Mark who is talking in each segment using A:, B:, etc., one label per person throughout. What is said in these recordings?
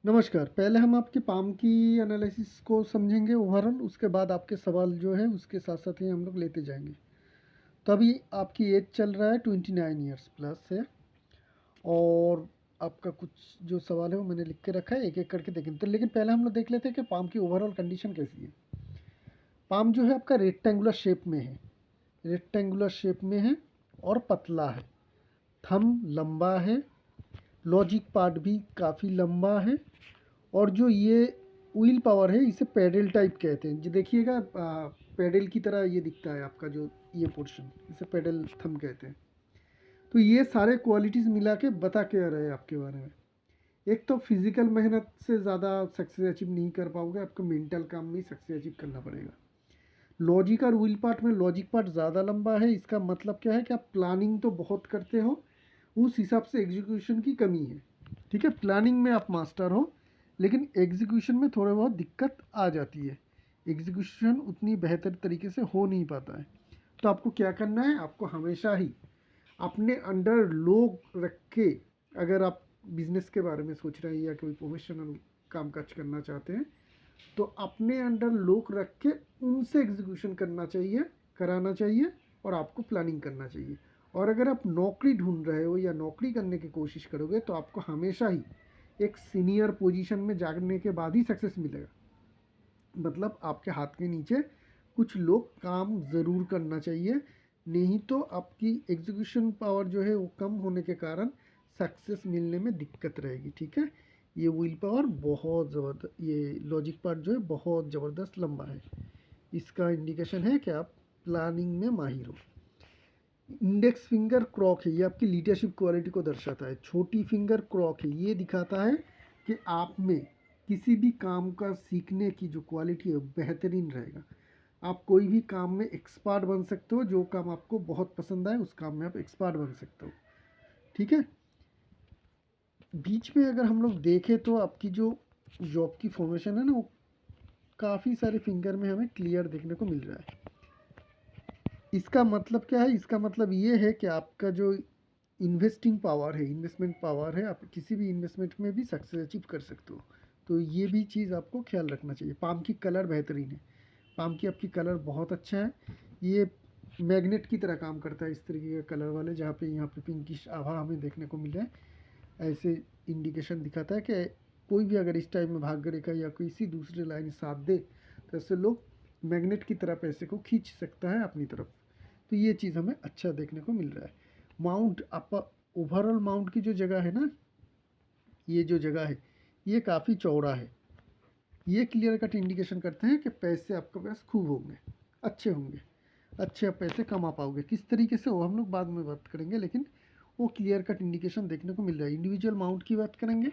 A: नमस्कार। पहले हम आपके पाम की एनालिसिस को समझेंगे ओवरऑल, उसके बाद आपके सवाल जो है उसके साथ-साथ ही हम लोग लेते जाएँगे। तो अभी आपकी एज चल रहा है 29 ईयर्स प्लस है और आपका कुछ जो सवाल है वो मैंने लिख के रखा है, एक-एक करके देखेंगे। तो लेकिन पहले हम लोग देख लेते हैं कि पाम की ओवरऑल कंडीशन कैसी है। पाम जो है आपका रेक्टेंगुलर शेप में है, रेक्टेंगुलर शेप में है और पतला है। थंब लंबा है, लॉजिक पार्ट भी काफ़ी लंबा है और जो ये व्हील पावर है इसे पैडल टाइप कहते हैं। जो देखिएगा पैडल की तरह ये दिखता है आपका जो ये पोर्शन, इसे पैडल थंब कहते हैं। तो ये सारे क्वालिटीज़ मिला के बता क्या रहे हैं आपके बारे में। एक तो फिजिकल मेहनत से ज़्यादा सक्सेस अचीव नहीं कर पाओगे, आपको मेंटल काम में सक्सेस अचीव करना पड़ेगा। लॉजिक और व्हील पार्ट में लॉजिक पार्ट ज़्यादा लंबा है, इसका मतलब क्या है कि आप प्लानिंग तो बहुत करते हो, उस हिसाब से एग्जीक्यूशन की कमी है। ठीक है, प्लानिंग में आप मास्टर हो लेकिन एग्जीक्यूशन में थोड़ा बहुत दिक्कत आ जाती है, एग्जीक्यूशन उतनी बेहतर तरीके से हो नहीं पाता है। तो आपको क्या करना है, आपको हमेशा ही अपने अंडर लोग रख के, अगर आप बिजनेस के बारे में सोच रहे हैं या कोई प्रोफेशनल काम काज करना चाहते हैं तो अपने अंडर लोग रख के उनसे एग्जीक्यूशन करना चाहिए, कराना चाहिए और आपको प्लानिंग करना चाहिए। और अगर आप नौकरी ढूंढ रहे हो या नौकरी करने की कोशिश करोगे तो आपको हमेशा ही एक सीनियर पोजीशन में जाने के बाद ही सक्सेस मिलेगा। मतलब आपके हाथ के नीचे कुछ लोग काम ज़रूर करना चाहिए, नहीं तो आपकी एग्जीक्यूशन पावर जो है वो कम होने के कारण सक्सेस मिलने में दिक्कत रहेगी। ठीक है, ये व्हील पावर बहुत ज़बरदस्त, ये लॉजिक पार्ट जो है बहुत ज़बरदस्त लंबा है, इसका इंडिकेशन है कि आप प्लानिंग में माहिर हो। इंडेक्स फिंगर क्रॉक है, ये आपकी लीडरशिप क्वालिटी को दर्शाता है। छोटी फिंगर क्रॉक है, ये दिखाता है कि आप में किसी भी काम का सीखने की जो क्वालिटी है बेहतरीन रहेगा। आप कोई भी काम में एक्सपर्ट बन सकते हो, जो काम आपको बहुत पसंद आए उस काम में आप एक्सपर्ट बन सकते हो। ठीक है, बीच में अगर हम लोग देखें तो आपकी जो जॉब की फॉर्मेशन है ना, वो काफ़ी सारे फिंगर में हमें क्लियर देखने को मिल रहा है। इसका मतलब क्या है, इसका मतलब ये है कि आपका जो इन्वेस्टिंग पावर है, इन्वेस्टमेंट पावर है, आप किसी भी इन्वेस्टमेंट में भी सक्सेस अचीव कर सकते हो। तो ये भी चीज़ आपको ख्याल रखना चाहिए। पाम की कलर बेहतरीन है, पाम की आपकी कलर बहुत अच्छा है, ये मैग्नेट की तरह काम करता है। इस तरीके का कलर वाले जहाँ पे यहाँ पे पिंकिश आभा हमें देखने को मिल रहा है, ऐसे इंडिकेशन दिखाता है कि कोई भी अगर इस टाइम में भाग रेखा या किसी दूसरे लाइन साथ दे तो ऐसे लोग मैग्नेट की तरह पैसे को खींच सकता है अपनी तरफ। तो ये चीज़ हमें अच्छा देखने को मिल रहा है। माउंट आपका ओवरऑल माउंट की जो जगह है ना, ये जो जगह है ये काफ़ी चौड़ा है, ये क्लियर कट इंडिकेशन करते हैं कि पैसे आपके पास खूब होंगे, अच्छे होंगे, अच्छे आप पैसे कमा पाओगे। किस तरीके से वो हम लोग बाद में बात करेंगे, लेकिन वो क्लियर कट इंडिकेशन देखने को मिल रहा है। इंडिविजुअल माउंट की बात करेंगे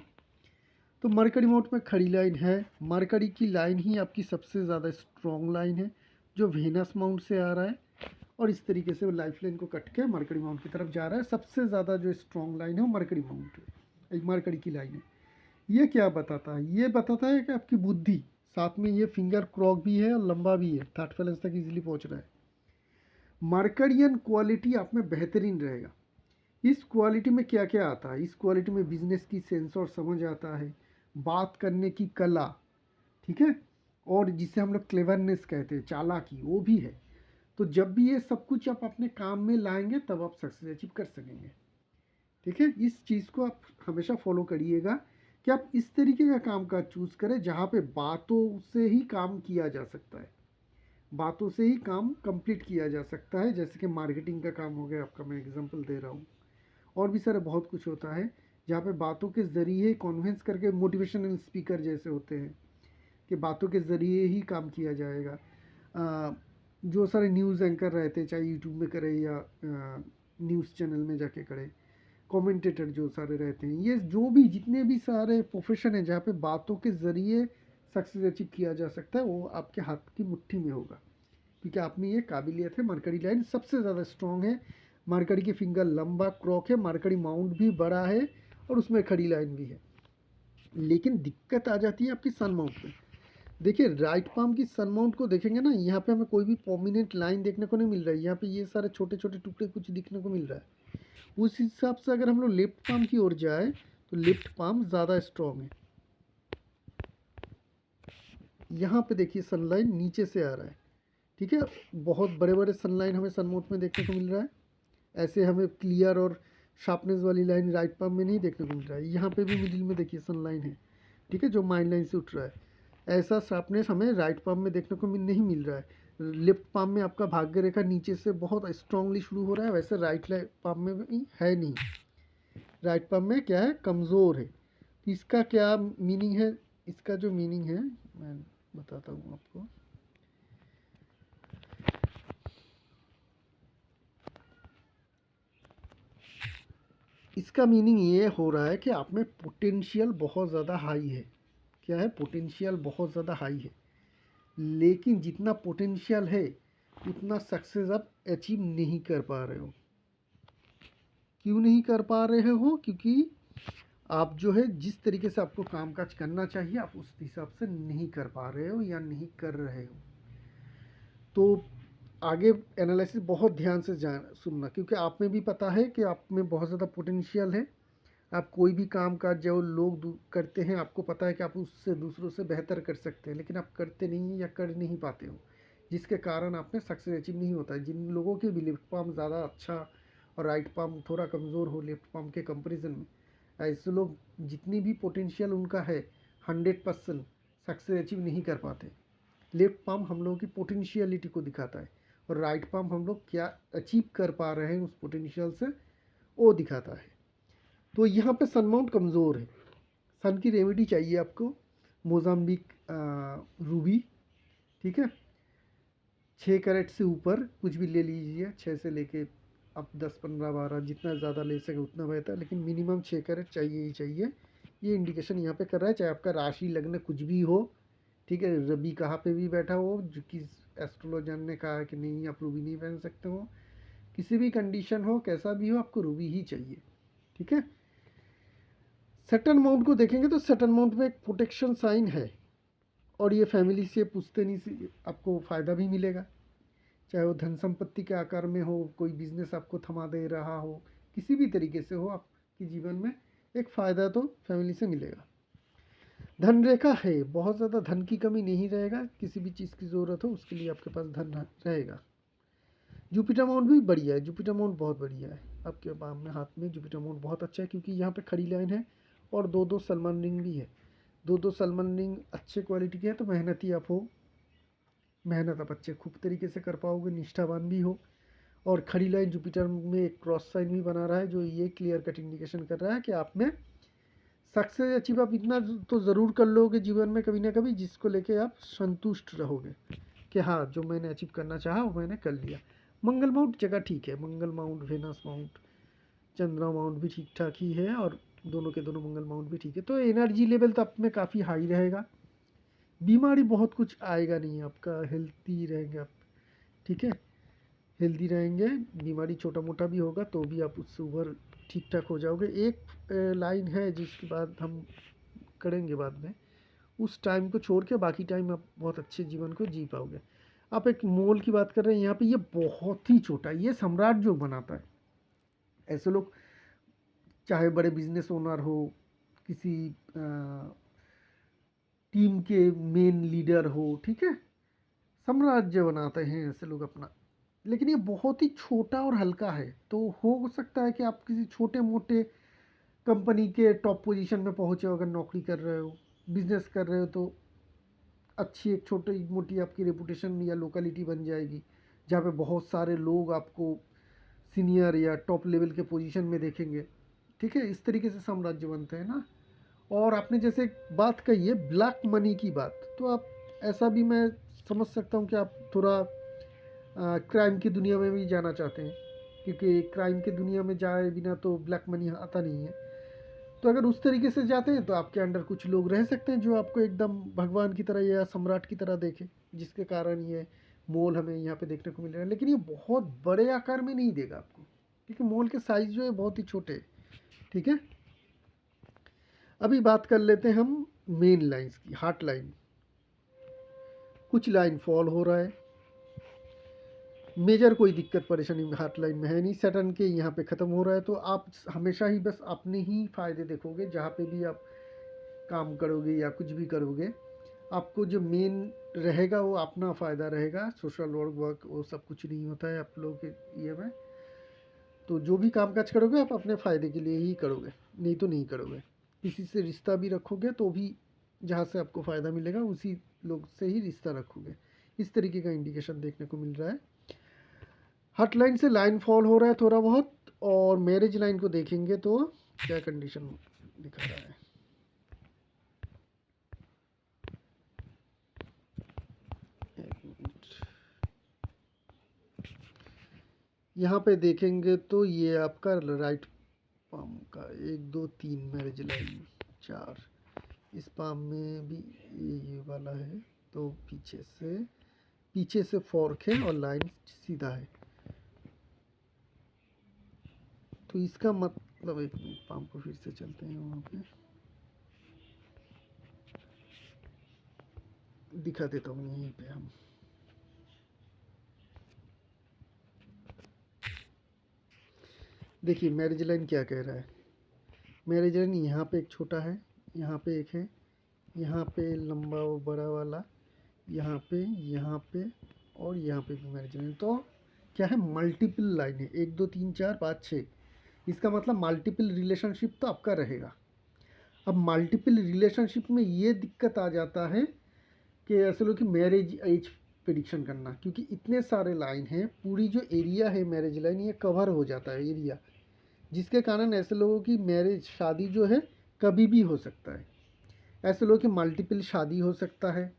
A: तो मरकरी माउंट में खड़ी लाइन है, मरकरी की लाइन ही आपकी सबसे ज़्यादा स्ट्रॉन्ग लाइन है जो वेनस माउंट से आ रहा है और इस तरीके से वो लाइफ लाइन को कट के मरकरी माउंट की तरफ जा रहा है। सबसे ज़्यादा जो स्ट्रॉन्ग लाइन है वो मरकरी माउंट है, एक मरकरी की लाइन है। ये क्या बताता है, ये बताता है कि आपकी बुद्धि, साथ में ये फिंगर क्रॉक भी है और लंबा भी है, थर्ड फैलेंस तक इजीली पहुंच रहा है। मरकरियन क्वालिटी आप में बेहतरीन रहेगा। इस क्वालिटी में क्या क्या आता है, इस क्वालिटी में बिजनेस की सेंस और समझ आता है, बात करने की कला, ठीक है, और जिसे हम लोग क्लेवरनेस कहते हैं, चालाकी, वो भी है। तो जब भी ये सब कुछ आप अपने काम में लाएंगे तब आप सक्सेस अचीव कर सकेंगे। ठीक है, इस चीज़ को आप हमेशा फॉलो करिएगा कि आप इस तरीके का काम काज चूज़ करें जहाँ पे बातों से ही काम किया जा सकता है, बातों से ही काम कंप्लीट किया जा सकता है। जैसे कि मार्केटिंग का काम हो गया आपका, मैं एग्जांपल दे रहा हूँ, और भी सारे बहुत कुछ होता है जहाँ पे बातों के ज़रिए कन्विंस करके, मोटिवेशनल स्पीकर जैसे होते हैं कि बातों के ज़रिए ही काम किया जाएगा। जो सारे न्यूज़ एंकर रहते हैं, चाहे यूट्यूब में करें या न्यूज़ चैनल में जाके करें, कमेंटेटर जो सारे रहते हैं, ये जो भी जितने भी सारे प्रोफेशन हैं जहाँ पे बातों के ज़रिए सक्सेस अचीव किया जा सकता है, वो आपके हाथ की मुट्ठी में होगा क्योंकि आप में ये काबिलियत है। मरकरी लाइन सबसे ज़्यादा स्ट्रॉन्ग है, मरकरी की फिंगर लंबा क्रॉक है, मरकरी माउंट भी बड़ा है और उसमें खड़ी लाइन भी है। लेकिन दिक्कत आ जाती है आपकी सन माउंट में। देखिए राइट पाम की सन माउंट को देखेंगे ना, यहाँ पे हमें कोई भी प्रोमिनेंट लाइन देखने को नहीं मिल रहा है, यहाँ पे ये सारे छोटे छोटे टुकड़े कुछ दिखने को मिल रहा है। उस हिसाब से अगर हम लोग लेफ्ट पाम की ओर जाए तो लेफ्ट पाम ज़्यादा स्ट्रॉन्ग है, यहाँ पे देखिए सनलाइन नीचे से आ रहा है, ठीक है। बहुत बड़े बड़े सनलाइन हमें सन मोड में देखने को मिल रहा है। ऐसे हमें क्लियर और शार्पनेस वाली लाइन राइट पाम में नहीं देखने को मिल रहा है। यहाँ पे भी मिडिल में देखिए सनलाइन है, ठीक है, जो माइन लाइन से उठ रहा है। ऐसा शार्पनेस हमें राइट पाम में देखने को नहीं मिल रहा है। लेफ्ट पाम में आपका भाग्य रेखा नीचे से बहुत स्ट्रांगली शुरू हो रहा है, वैसे राइट पाम में भी है नहीं। राइट पाम में क्या है, कमज़ोर है। तो इसका क्या मीनिंग है? इसका जो मीनिंग है मैं बताता हूँ आपको। इसका मीनिंग ये हो रहा है कि आप में पोटेंशियल बहुत ज़्यादा हाई है। क्या है? पोटेंशियल बहुत ज़्यादा हाई है, लेकिन जितना पोटेंशियल है उतना सक्सेस आप अचीव नहीं कर पा रहे हो। क्यों नहीं कर पा रहे हो? क्योंकि आप जो है जिस तरीके से आपको कामकाज करना चाहिए आप उस हिसाब से नहीं कर पा रहे हो या नहीं कर रहे हो। तो आगे एनालिसिस बहुत ध्यान से सुनना, क्योंकि आप में भी पता है कि आप में बहुत ज़्यादा पोटेंशियल है। आप कोई भी काम काज जो लोग करते हैं, आपको पता है कि आप उससे दूसरों से बेहतर कर सकते हैं, लेकिन आप करते नहीं हैं या कर नहीं पाते हो, जिसके कारण आप में सक्सेस अचीव नहीं होता है। जिन लोगों के भी लेफ्ट पाम ज़्यादा अच्छा और राइट पाम थोड़ा कमज़ोर हो लेफ्ट पाम के कंपेरिजन में, ऐसे लोग जितनी भी पोटेंशियल उनका है 100% सक्सेस अचीव नहीं कर पाते। लेफ्ट पाम हम लोगों की पोटेंशियलिटी को दिखाता है और राइट पाम हम लोग क्या अचीव कर पा रहे हैं उस पोटेंशियल से वो दिखाता है। तो यहाँ पे सन माउंट कमज़ोर है। सन की रेमेडी चाहिए आपको, मोजाम्बिक रूबी, ठीक है। 6 कैरेट से ऊपर कुछ भी ले लीजिए, 6 से लेके आप 10 15 12 जितना ज़्यादा ले सके उतना बेहतर, लेकिन मिनिमम 6 कैरेट चाहिए ही चाहिए। ये इंडिकेशन यहाँ पे कर रहा है, चाहे आपका राशि लग्न कुछ भी हो, ठीक है। रवि कहाँ पे भी बैठा हो, जो कि एस्ट्रोलॉजर ने कहा है कि नहीं आप रूबी नहीं पहन सकते हो, किसी भी कंडीशन हो कैसा भी हो आपको रूबी ही चाहिए, ठीक है। सैटर्न माउंट को देखेंगे तो सैटर्न माउंट में एक प्रोटेक्शन साइन है, और ये फैमिली से पुश्तैनी से आपको फ़ायदा भी मिलेगा, चाहे वो धन संपत्ति के आकार में हो, कोई बिजनेस आपको थमा दे रहा हो, किसी भी तरीके से हो, आपके जीवन में एक फ़ायदा तो फैमिली से मिलेगा। धन रेखा है, बहुत ज़्यादा धन की कमी नहीं रहेगा, किसी भी चीज़ की ज़रूरत हो उसके लिए आपके पास धन रहेगा। जुपिटर माउंट भी बढ़िया है, जुपिटर माउंट बहुत बढ़िया है। आपके पाम में हाथ में जुपिटर माउंट बहुत अच्छा है, क्योंकि यहाँ पे खड़ी लाइन है और दो सलमान रिंग भी है। दो सलमान रिंग अच्छे क्वालिटी के हैं, तो मेहनती आप हो, मेहनत आप अच्छे खूब तरीके से कर पाओगे, निष्ठावान भी हो। और खड़ी लाइन जुपिटर में एक क्रॉस साइन भी बना रहा है, जो ये क्लियर कट इंडिकेशन कर रहा है कि आप में सक्सेस अचीव आप इतना तो ज़रूर कर लोगे जीवन में कभी ना कभी, जिसको लेके आप संतुष्ट रहोगे कि हाँ जो मैंने अचीव करना चाहा वो मैंने कर लिया। मंगल माउंट जगह ठीक है, मंगल माउंट, वेनस माउंट, चंद्रमा माउंट भी ठीक ठाक ही है, और दोनों के दोनों मंगल माउंट भी ठीक है। तो एनर्जी लेवल तो आप में काफ़ी हाई रहेगा। बीमारी बहुत कुछ आएगा नहीं, आपका हेल्थी रहेंगे आप, ठीक है। हेल्दी रहेंगे, बीमारी छोटा मोटा भी होगा तो भी आप उससे उभर ठीक ठाक हो जाओगे। एक लाइन है जिसकी बात हम करेंगे बाद में, उस टाइम को छोड़ के बाकी टाइम आप बहुत अच्छे जीवन को जी पाओगे। आप एक मोल की बात कर रहे हैं, यहाँ पे ये बहुत ही छोटा है, ये सम्राट जो बनाता है। ऐसे लोग चाहे बड़े बिजनेस ओनर हो, किसी टीम के मेन लीडर हो, ठीक है, साम्राज्य बनाते हैं ऐसे लोग अपना, लेकिन ये बहुत ही छोटा और हल्का है। तो हो सकता है कि आप किसी छोटे मोटे कंपनी के टॉप पोजीशन में पहुँचे हो, अगर नौकरी कर रहे हो, बिजनेस कर रहे हो, तो अच्छी एक छोटी मोटी आपकी रेपुटेशन या लोकेलिटी बन जाएगी, जहाँ पे बहुत सारे लोग आपको सीनियर या टॉप लेवल के पोजीशन में देखेंगे, ठीक है। इस तरीके से साम्राज्य बनते हैं ना। और आपने जैसे एक बात कही है ब्लैक मनी की बात, तो आप ऐसा भी मैं समझ सकता हूँ कि आप थोड़ा क्राइम की दुनिया में भी जाना चाहते हैं, क्योंकि क्राइम की दुनिया में जाए बिना तो ब्लैक मनी आता नहीं है। तो अगर उस तरीके से जाते हैं तो आपके अंडर कुछ लोग रह सकते हैं जो आपको एकदम भगवान की तरह या सम्राट की तरह देखें, जिसके कारण ये मोल हमें यहाँ पे देखने को मिल रहा है। लेकिन ये बहुत बड़े आकार में नहीं देगा आपको, क्योंकि मोल के साइज़ जो है बहुत ही छोटे हैं, ठीक है। अभी बात कर लेते हैं हम मेन लाइंस की। हार्ट लाइन, कुछ लाइन फॉल हो रहा है, मेजर कोई दिक्कत परेशानी हार्ट लाइन में है नहीं, सैटर्न के यहाँ पे ख़त्म हो रहा है। तो आप हमेशा ही बस अपने ही फ़ायदे देखोगे, जहाँ पे भी आप काम करोगे या कुछ भी करोगे आपको जो मेन रहेगा वो अपना फ़ायदा रहेगा, सोशल वर्क वो सब कुछ नहीं होता है आप लोगों के ये में। तो जो भी काम काज करोगे आप अपने फ़ायदे के लिए ही करोगे, नहीं तो नहीं करोगे। किसी से रिश्ता भी रखोगे तो भी जहाँ से आपको फ़ायदा मिलेगा उसी लोग से ही रिश्ता रखोगे। इस तरीके का इंडिकेशन देखने को मिल रहा है। हट लाइन से लाइन फॉल हो रहा है थोड़ा बहुत, और मैरिज लाइन को देखेंगे तो क्या कंडीशन दिख रहा है। एक मिनट, यहाँ पे देखेंगे तो ये आपका राइट पाम का 1 2 3 मैरिज लाइन 4, इस पाम में भी ये वाला है, तो पीछे से फॉर्क है और लाइन सीधा है। तो इसका मतलब, एक मिनट पाम को फिर से चलते हैं, वहाँ पे दिखा देता हूँ यहीं पे हम। देखिए मैरिज लाइन क्या कह रहा है। मैरिज लाइन यहाँ पे एक छोटा है, यहाँ पे एक है, यहाँ पे लंबा वो बड़ा वाला, यहाँ पे और यहाँ पे भी मैरिज लाइन। तो क्या है, मल्टीपल लाइन है, 1 2 3 4 5 6। इसका मतलब मल्टीपल रिलेशनशिप तो आपका रहेगा। अब मल्टीपल रिलेशनशिप में ये दिक्कत आ जाता है कि ऐसे लोग कि मैरिज एज प्रिडिक्शन करना, क्योंकि इतने सारे लाइन हैं, पूरी जो एरिया है मैरिज लाइन ये कवर हो जाता है एरिया, जिसके कारण ऐसे लोगों की मैरिज शादी जो है कभी भी हो सकता है। ऐसे लोगों की मल्टीपल शादी हो सकता है,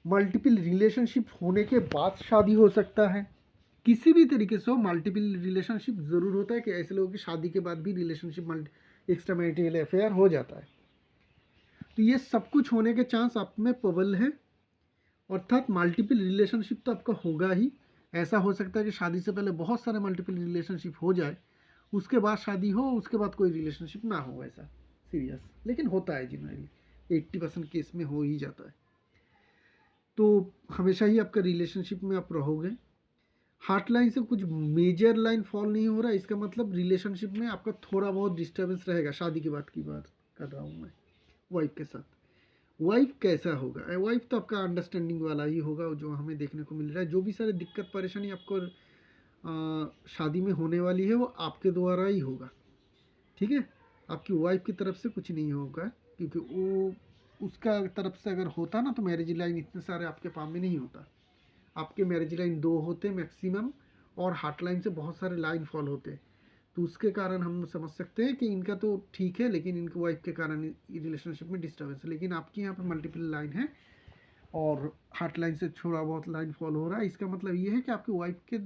A: मल्टीपल रिलेशनशिप होने के बाद शादी हो सकता है, किसी भी तरीके से हो मल्टीपल रिलेशनशिप ज़रूर होता है कि ऐसे लोगों की शादी के बाद भी रिलेशनशिप एक्स्ट्रा मैरिटल अफेयर हो जाता है। तो ये सब कुछ होने के चांस आप में प्रबल है, अर्थात मल्टीपल रिलेशनशिप तो आपका होगा ही। ऐसा हो सकता है कि शादी से पहले बहुत सारे मल्टीपल रिलेशनशिप हो जाए, उसके बाद शादी हो, उसके बाद कोई रिलेशनशिप ना हो, ऐसा सीरियस, लेकिन होता है जनरली 80% केस में हो ही जाता है। तो हमेशा ही आपका रिलेशनशिप में आप रहोगे। हार्ट लाइन से कुछ मेजर लाइन फॉल नहीं हो रहा है, इसका मतलब रिलेशनशिप में आपका थोड़ा बहुत डिस्टर्बेंस रहेगा। शादी की बात कर रहा हूँ मैं, वाइफ के साथ। वाइफ कैसा होगा, वाइफ तो आपका अंडरस्टैंडिंग वाला ही होगा, जो हमें देखने को मिल रहा है। जो भी सारे दिक्कत परेशानी आपको शादी में होने वाली है वो आपके द्वारा ही होगा, ठीक है। आपकी वाइफ की तरफ से कुछ नहीं होगा, क्योंकि वो उसका तरफ से अगर होता ना तो मैरिज लाइन इतने सारे आपके पाम में नहीं होता। आपके मैरिज लाइन 2 होते मैक्सिमम, और हार्ट लाइन से बहुत सारे लाइन फॉल होते। तो उसके कारण हम समझ सकते हैं कि इनका तो ठीक है, लेकिन इनके वाइफ के कारण रिलेशनशिप में डिस्टर्बेंस है। लेकिन आपके यहाँ पर मल्टीपल लाइन है और हार्ट लाइन से थोड़ा बहुत लाइन फॉल हो रहा है, इसका मतलब ये है कि आपकी वाइफ के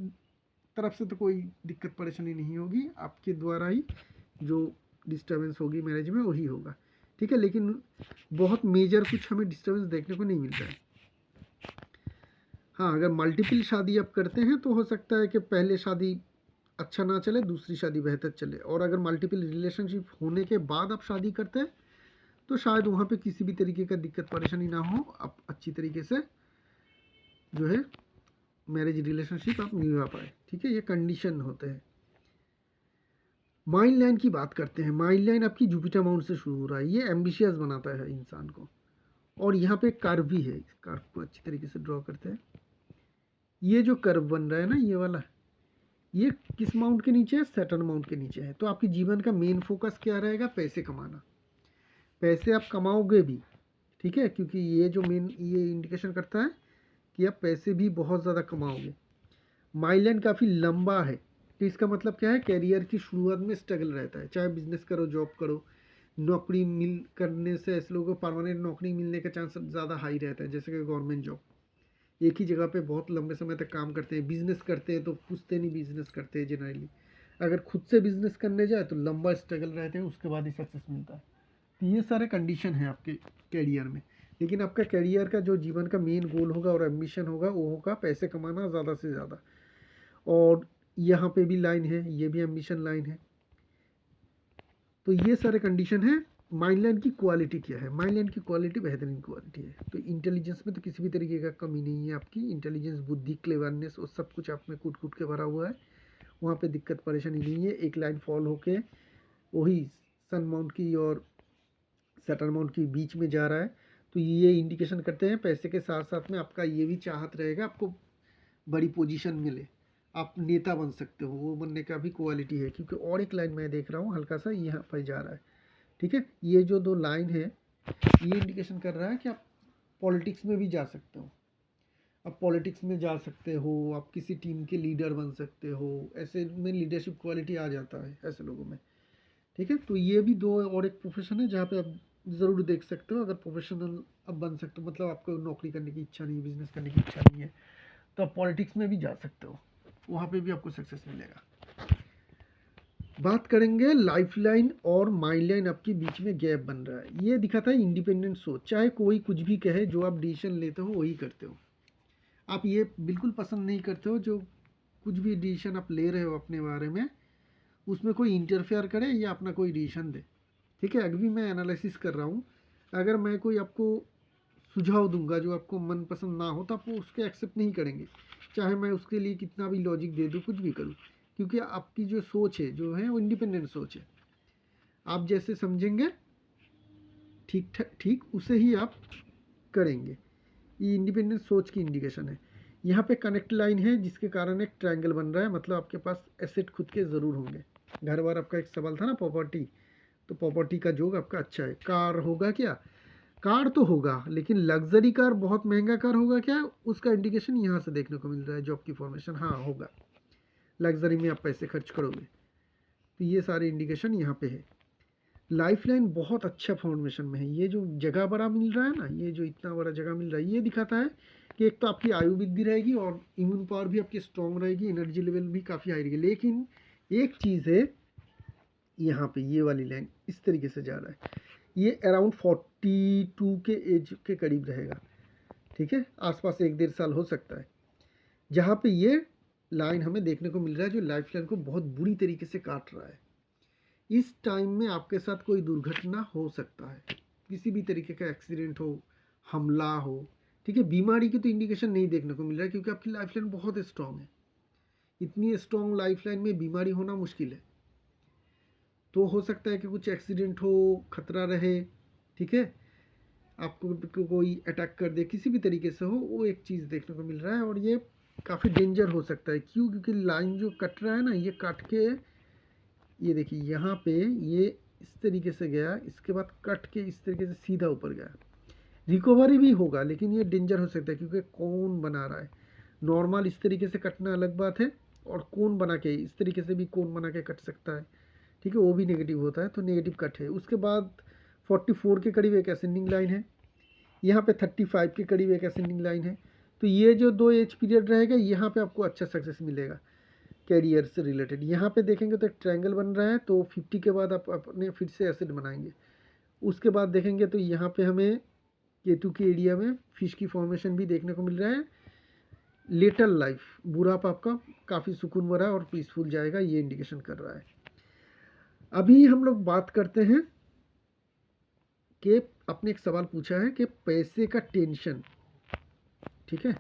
A: तरफ से तो कोई दिक्कत परेशानी नहीं होगी, आपके द्वारा ही जो डिस्टर्बेंस होगी मैरिज में वही होगा, ठीक है। लेकिन बहुत मेजर कुछ हमें डिस्टर्बेंस देखने को नहीं मिलता है। हाँ, अगर मल्टीपल शादी आप करते हैं तो हो सकता है कि पहले शादी अच्छा ना चले, दूसरी शादी बेहतर चले। और अगर मल्टीपल रिलेशनशिप होने के बाद आप शादी करते हैं तो शायद वहाँ पे किसी भी तरीके का दिक्कत परेशानी ना हो, आप अच्छी तरीके से जो है मैरिज रिलेशनशिप आप निभा पाए, ठीक है। ये कंडीशन होते हैं। माइंड लाइन की बात करते हैं। माइंड लाइन आपकी जुपिटर माउंट से शुरू हो रहा है, ये एम्बिशियस बनाता है इंसान को। और यहाँ पे कर्व भी है, इस कर्व को अच्छी तरीके से ड्रॉ करते हैं। ये जो कर्व बन रहा है ना, ये वाला, ये किस माउंट के नीचे है, सैटर्न माउंट के नीचे है। तो आपके जीवन का मेन फोकस क्या रहेगा, पैसे कमाना। पैसे आप कमाओगे भी, ठीक है, क्योंकि ये जो मेन ये इंडिकेशन करता है कि आप पैसे भी बहुत ज़्यादा कमाओगे। माइललाइन काफ़ी लंबा है, तो इसका मतलब क्या है, कैरियर की शुरुआत में स्ट्रगल रहता है। चाहे बिजनेस करो, जॉब करो, नौकरी मिल करने से ऐसे लोगों को परमानेंट नौकरी मिलने का चांस ज़्यादा हाई रहता है, जैसे कि गवर्नमेंट जॉब। एक ही जगह पे बहुत लंबे समय तक काम करते हैं। बिजनेस करते हैं तो पूछते नहीं, बिजनेस करते हैं जनरली। अगर खुद से बिजनेस करने जाए तो लंबा स्ट्रगल रहते हैं, उसके बाद ही सक्सेस मिलता है। तो ये सारे कंडीशन हैं आपके कैरियर में। लेकिन आपका कैरियर का जो जीवन का मेन गोल होगा और एम्बिशन होगा वो होगा पैसे कमाना ज़्यादा से ज़्यादा। और यहाँ पे भी लाइन है, ये भी एम्बिशन लाइन है। तो ये सारे कंडीशन है। माइंड लाइन की क्वालिटी क्या है, माइंड लाइन की क्वालिटी बेहतरीन क्वालिटी है। तो इंटेलिजेंस में तो किसी भी तरीके का कमी नहीं है आपकी। इंटेलिजेंस, बुद्धि, क्लेवरनेस और सब कुछ आप में कूट कूट के भरा हुआ है, वहाँ पे दिक्कत परेशानी नहीं है। एक लाइन फॉल होके वही सन माउंट की और सैटर्न माउंट के बीच में जा रहा है, तो ये इंडिकेशन करते हैं पैसे के साथ साथ में आपका ये भी चाहत रहेगा आपको बड़ी पोजीशन मिले, आप नेता बन सकते हो, वो बनने का भी क्वालिटी है। क्योंकि और एक लाइन मैं देख रहा हूँ हल्का सा यहाँ पर जा रहा है, ठीक है। ये जो 2 लाइन है ये इंडिकेशन कर रहा है कि आप पॉलिटिक्स में भी जा सकते हो, आप पॉलिटिक्स में जा सकते हो, आप किसी टीम के लीडर बन सकते हो, ऐसे में लीडरशिप क्वालिटी आ जाता है ऐसे लोगों में, ठीक है। तो ये भी 2 और एक प्रोफेशन है जहाँ पे आप ज़रूर देख सकते हो। अगर प्रोफेशनल अब बन सकते हो, मतलब आपको नौकरी करने की इच्छा नहीं है, बिजनेस करने की इच्छा नहीं है, तो आप पॉलिटिक्स में भी जा सकते हो, वहाँ पे भी आपको सक्सेस मिलेगा। बात करेंगे लाइफलाइन और माइंडलाइन आपके बीच में गैप बन रहा है, ये दिखाता है इंडिपेंडेंट सोच। चाहे कोई कुछ भी कहे, जो आप डिसीजन लेते हो वही करते हो। आप ये बिल्कुल पसंद नहीं करते हो जो कुछ भी डिसीजन आप ले रहे हो अपने बारे में, उसमें कोई इंटरफेयर करे या अपना कोई डिसीजन दे, ठीक है। अभी मैं एनालिसिस कर रहा हूँ, अगर मैं कोई आपको सुझाव दूंगा जो आपको मन पसंद ना हो तो आप वो उसके एक्सेप्ट नहीं करेंगे, चाहे मैं उसके लिए कितना भी लॉजिक दे दूँ, कुछ भी करूँ। क्योंकि आपकी जो सोच है जो है वो इंडिपेंडेंट सोच है, आप जैसे समझेंगे ठीक ठीक उसे ही आप करेंगे। ये इंडिपेंडेंट सोच की इंडिकेशन है। यहाँ पे कनेक्ट लाइन है जिसके कारण एक ट्रायंगल बन रहा है, मतलब आपके पास एसेट खुद के ज़रूर होंगे। घर बार आपका एक सवाल था ना प्रॉपर्टी, तो प्रॉपर्टी का जोग आपका अच्छा है। कार होगा क्या? कार तो होगा, लेकिन लग्जरी कार, बहुत महंगा कार होगा क्या? उसका इंडिकेशन यहाँ से देखने को मिल रहा है, जॉब की फॉर्मेशन, हाँ होगा, लग्जरी में आप पैसे खर्च करोगे। तो ये सारे इंडिकेशन यहाँ पे है। लाइफलाइन बहुत अच्छा फॉर्मेशन में है। ये जो जगह बड़ा मिल रहा है ना, ये जो इतना बड़ा जगह मिल रहा है, ये दिखाता है कि एक तो आपकी आयु वृद्धि रहेगी और इम्यून पावर भी आपकी स्ट्रांग रहेगी, एनर्जी लेवल भी काफ़ी हाई रहेगी। लेकिन एक चीज़ है, यहाँ पे ये वाली लाइन इस तरीके से जा रहा है, ये अराउंड 42 के एज के करीब रहेगा, ठीक है, आसपास 1-1.5 साल हो सकता है, जहाँ पे ये लाइन हमें देखने को मिल रहा है जो लाइफ लाइन को बहुत बुरी तरीके से काट रहा है। इस टाइम में आपके साथ कोई दुर्घटना हो सकता है, किसी भी तरीके का एक्सीडेंट हो, हमला हो, ठीक है। बीमारी की तो इंडिकेशन नहीं देखने को मिल रहा है क्योंकि आपकी लाइफ लाइन बहुत स्ट्रांग है। इतनी स्ट्रांग लाइफ लाइन में बीमारी होना मुश्किल है। तो हो सकता है कि कुछ एक्सीडेंट हो, खतरा रहे, ठीक है, आपको कोई अटैक कर दे, किसी भी तरीके से हो, वो एक चीज़ देखने को मिल रहा है। और ये काफ़ी डेंजर हो सकता है। क्यों? क्योंकि लाइन जो कट रहा है ना, ये काट के, ये देखिए यहाँ पे ये इस तरीके से गया, इसके बाद कट के इस तरीके से सीधा ऊपर गया। रिकवरी भी होगा, लेकिन ये डेंजर हो सकता है क्योंकि कौन बना रहा है। नॉर्मल इस तरीके से कटना अलग बात है, और कौन बना के इस तरीके से भी कौन बना के कट सकता है, ठीक है, वो भी नेगेटिव होता है, तो नेगेटिव कट है। उसके बाद 44 के करीब एक असेंडिंग लाइन है, यहाँ पे 35 के करीब एक असेंडिंग लाइन है। तो ये जो 2 एज पीरियड रहेगा, यहाँ पे आपको अच्छा सक्सेस मिलेगा कैरियर से रिलेटेड। यहाँ पे देखेंगे तो एक ट्रायंगल बन रहा है, तो 50 के बाद आप अपने फिर से एसिड बनाएंगे। उसके बाद देखेंगे तो यहाँ पे हमें केतु के एरिया में फिश की फॉर्मेशन भी देखने को मिल रहा है। लेटल लाइफ, बुढ़ापा आपका काफ़ी सुकून भरा और पीसफुल जाएगा, ये इंडिकेशन कर रहा है। अभी हम लोग बात करते हैं कि आपने एक सवाल पूछा है कि पैसे का टेंशन, ठीक है,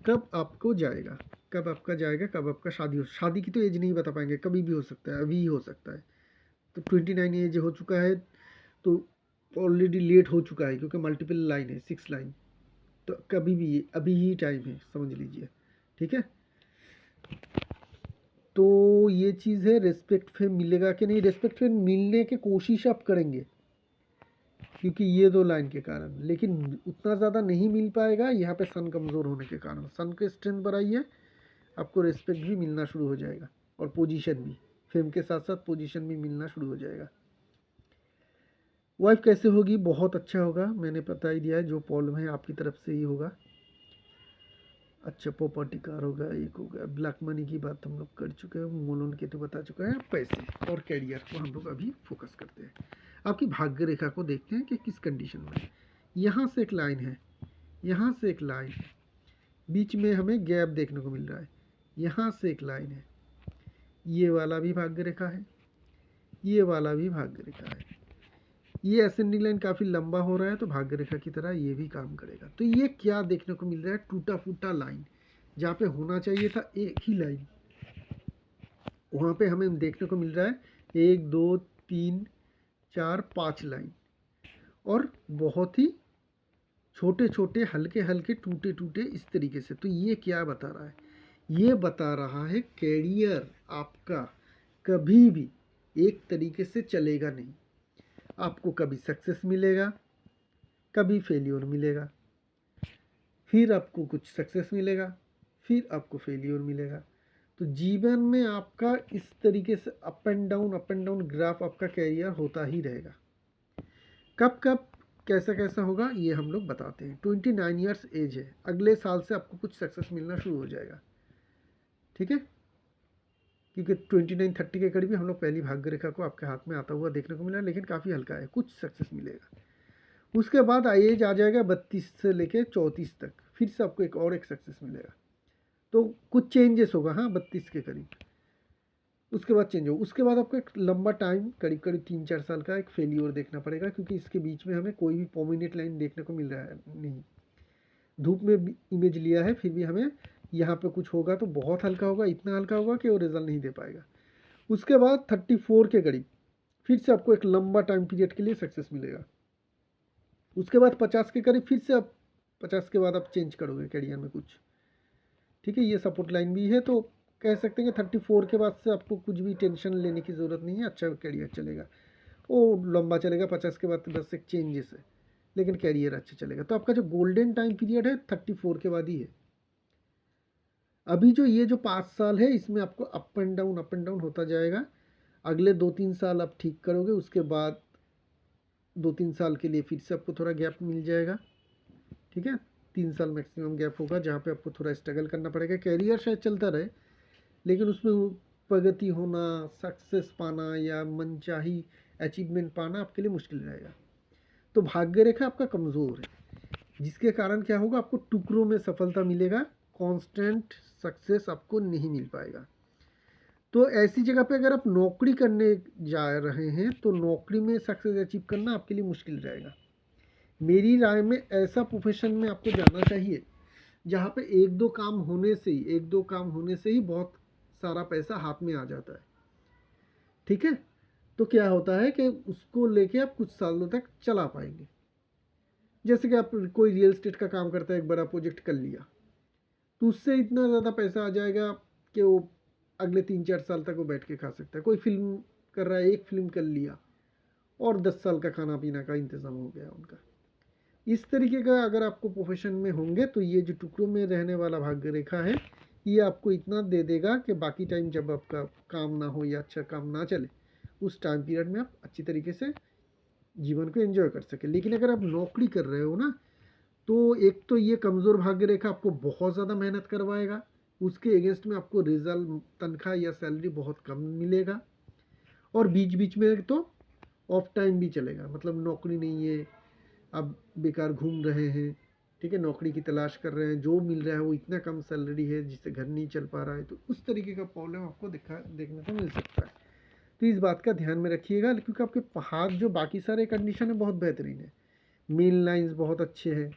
A: कब आपको जाएगा, कब आपका जाएगा, कब आपका शादी हो। शादी की तो एज नहीं बता पाएंगे, कभी भी हो सकता है, अभी हो सकता है। तो 29 एज हो चुका है, तो ऑलरेडी लेट हो चुका है क्योंकि मल्टीपल लाइन है, 6 लाइन, तो कभी भी अभी ही टाइम है, समझ लीजिए, ठीक है। तो ये चीज़ है, रेस्पेक्ट फिर मिलेगा कि नहीं, रेस्पेक्ट फिर मिलने की कोशिश आप करेंगे क्योंकि ये 2 लाइन के कारण, लेकिन उतना ज़्यादा नहीं मिल पाएगा यहाँ पे सन कमज़ोर होने के कारण। सन के स्ट्रेंथ बढ़ाई है, आपको रेस्पेक्ट भी मिलना शुरू हो जाएगा, और पोजीशन भी, फेम के साथ साथ पोजीशन भी मिलना शुरू हो जाएगा। वाइफ कैसे होगी? बहुत अच्छा होगा, मैंने बता ही दिया है, जो प्रॉब्लम है आपकी तरफ से ही होगा। अच्छा, प्रॉपर्टी कार होगा, एक हो गया। ब्लैक मनी की बात हम लोग कर चुके हैं, मोलन के तो बता चुका है। पैसे और कैरियर को हम लोग अभी फोकस करते हैं। आपकी भाग्य रेखा को देखते हैं कि किस कंडीशन में है। यहाँ से एक लाइन है, यहाँ से एक लाइन है, बीच में हमें गैप देखने को मिल रहा है। यहाँ से एक लाइन है, ये वाला भी भाग्य रेखा है, ये वाला भी भाग्य रेखा है। ये असेंडिंग लाइन काफ़ी लंबा हो रहा है, तो भाग्य रेखा की तरह ये भी काम करेगा। तो ये क्या देखने को मिल रहा है? टूटा फूटा लाइन, जहाँ पे होना चाहिए था एक ही लाइन, वहाँ पे हमें देखने को मिल रहा है 1 2 3 4 5 लाइन, और बहुत ही छोटे छोटे हल्के हल्के टूटे टूटे इस तरीके से। तो ये क्या बता रहा है? ये बता रहा है कैरियर आपका कभी भी एक तरीके से चलेगा नहीं। आपको कभी सक्सेस मिलेगा, कभी फेल्योर मिलेगा, फिर आपको कुछ सक्सेस मिलेगा, फिर आपको फेल्योर मिलेगा। तो जीवन में आपका इस तरीके से अप एंड डाउन ग्राफ आपका कैरियर होता ही रहेगा। कब कब कैसा कैसा होगा ये हम लोग बताते हैं। 29 ईयर्स एज है, अगले साल से आपको कुछ सक्सेस मिलना शुरू हो जाएगा, ठीक है, क्योंकि 29-30 के करीब हम लोग पहली भाग्य रेखा को आपके हाथ में आता हुआ देखने को मिला, लेकिन काफ़ी हल्का है, कुछ सक्सेस मिलेगा। उसके बाद एज आ जाएगा 32 से लेके 34 तक, फिर से आपको एक सक्सेस मिलेगा। तो कुछ चेंजेस होगा, हाँ, 32 के करीब, उसके बाद चेंज होगा। उसके बाद आपको एक लंबा टाइम करीब करीब 3-4 साल का एक फेलियर देखना पड़ेगा, क्योंकि इसके बीच में हमें कोई भी परमानेंट लाइन देखने को मिल रहा है नहीं। धूप में इमेज लिया है, फिर भी हमें यहाँ पे कुछ होगा तो बहुत हल्का होगा, इतना हल्का होगा कि वो रिजल्ट नहीं दे पाएगा। उसके बाद 34 के करीब फिर से आपको एक लंबा टाइम पीरियड के लिए सक्सेस मिलेगा। उसके बाद 50 के करीब फिर से आप 50 के बाद आप चेंज करोगे कैरियर में कुछ, ठीक है, ये सपोर्ट लाइन भी है। तो कह सकते हैं कि 34 के बाद से आपको कुछ भी टेंशन लेने की ज़रूरत नहीं है, अच्छा कैरियर चलेगा, वो लंबा चलेगा। 50 के बाद बस एक चेंजेस है, लेकिन कैरियर अच्छा चलेगा। तो आपका जो गोल्डन टाइम पीरियड है 34 के बाद ही है। अभी जो ये जो 5 साल है इसमें आपको अप एंड डाउन होता जाएगा। अगले 2-3 साल आप ठीक करोगे, उसके बाद 2-3 साल के लिए फिर से आपको थोड़ा गैप मिल जाएगा, ठीक है। 3 साल मैक्सिमम गैप होगा जहाँ पे आपको थोड़ा स्ट्रगल करना पड़ेगा। कैरियर शायद चलता रहे, लेकिन उसमें प्रगति होना, सक्सेस पाना या मनचाही अचीवमेंट पाना आपके लिए मुश्किल रहेगा। तो भाग्य रेखा आपका कमज़ोर है, जिसके कारण क्या होगा, आपको टुकड़ों में सफलता मिलेगा, कांस्टेंट सक्सेस आपको नहीं मिल पाएगा। तो ऐसी जगह पे अगर आप नौकरी करने जा रहे हैं तो नौकरी में सक्सेस अचीव करना आपके लिए मुश्किल रहेगा। मेरी राय में ऐसा प्रोफेशन में आपको जाना चाहिए जहाँ पे एक दो काम होने से ही बहुत सारा पैसा हाथ में आ जाता है, ठीक है। तो क्या होता है कि उसको लेके आप कुछ सालों तक चला पाएंगे। जैसे कि आप कोई रियल एस्टेट का काम करता है, एक बड़ा प्रोजेक्ट कर लिया, तो उससे इतना ज़्यादा पैसा आ जाएगा कि वो अगले 3-4 साल तक वो बैठ के खा सकता है। कोई फिल्म कर रहा है, एक फिल्म कर लिया और 10 साल का खाना पीना का इंतज़ाम हो गया उनका। इस तरीके का अगर आपको प्रोफेशन में होंगे तो ये जो टुकड़ों में रहने वाला भाग्य रेखा है ये आपको इतना दे देगा कि बाकी टाइम जब आपका काम ना हो या अच्छा काम ना चले, उस टाइम पीरियड में आप अच्छी तरीके से जीवन को एंजॉय कर सकें। लेकिन अगर आप नौकरी कर रहे हो ना, तो एक तो ये कमज़ोर भाग्य रेखा आपको बहुत ज़्यादा मेहनत करवाएगा, उसके अगेंस्ट में आपको रिजल्ट, तनख्वाह या सैलरी बहुत कम मिलेगा, और बीच बीच में तो ऑफ टाइम भी चलेगा, मतलब नौकरी नहीं है, आप बेकार घूम रहे हैं, ठीक है, नौकरी की तलाश कर रहे हैं, जो मिल रहा है वो इतना कम सैलरी है जिससे घर नहीं चल पा रहा है, तो उस तरीके का प्रॉब्लम आपको देखने को मिल सकता है। तो इस बात का ध्यान में रखिएगा, क्योंकि आपके हाथ जो बाकी सारे कंडीशन है बहुत बेहतरीन है, मेल लाइंस बहुत अच्छे हैं,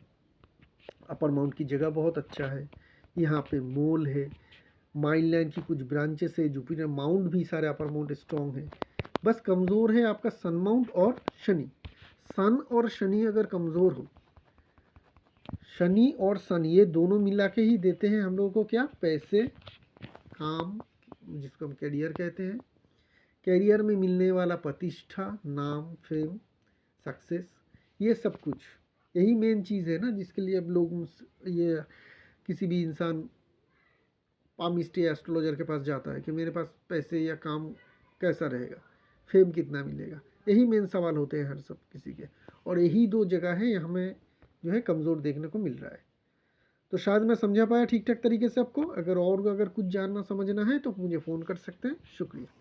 A: अपर माउंट की जगह बहुत अच्छा है, यहाँ पे मोल है, माइल लाइन की कुछ ब्रांचेस है, जुपिटर माउंट भी सारे अपर माउंट स्ट्रॉन्ग है। बस कमज़ोर है आपका सन माउंट और शनि। सन और शनि अगर कमज़ोर हो, शनि और सन ये दोनों मिला के ही देते हैं हम लोगों को क्या, पैसे, काम, जिसको हम कैरियर कहते हैं, कैरियर में मिलने वाला प्रतिष्ठा, नाम, फेम, सक्सेस, ये सब कुछ, यही मेन चीज़ है ना जिसके लिए अब लोग ये किसी भी इंसान पामिस्ट्री एस्ट्रोलॉजर के पास जाता है कि मेरे पास पैसे या काम कैसा रहेगा, फेम कितना मिलेगा, यही मेन सवाल होते हैं हर सब किसी के। और यही दो जगह है हमें जो है कमज़ोर देखने को मिल रहा है। तो शायद मैं समझा पाया ठीक ठाक तरीके से आपको। अगर कुछ जानना समझना है तो मुझे फ़ोन कर सकते हैं। शुक्रिया।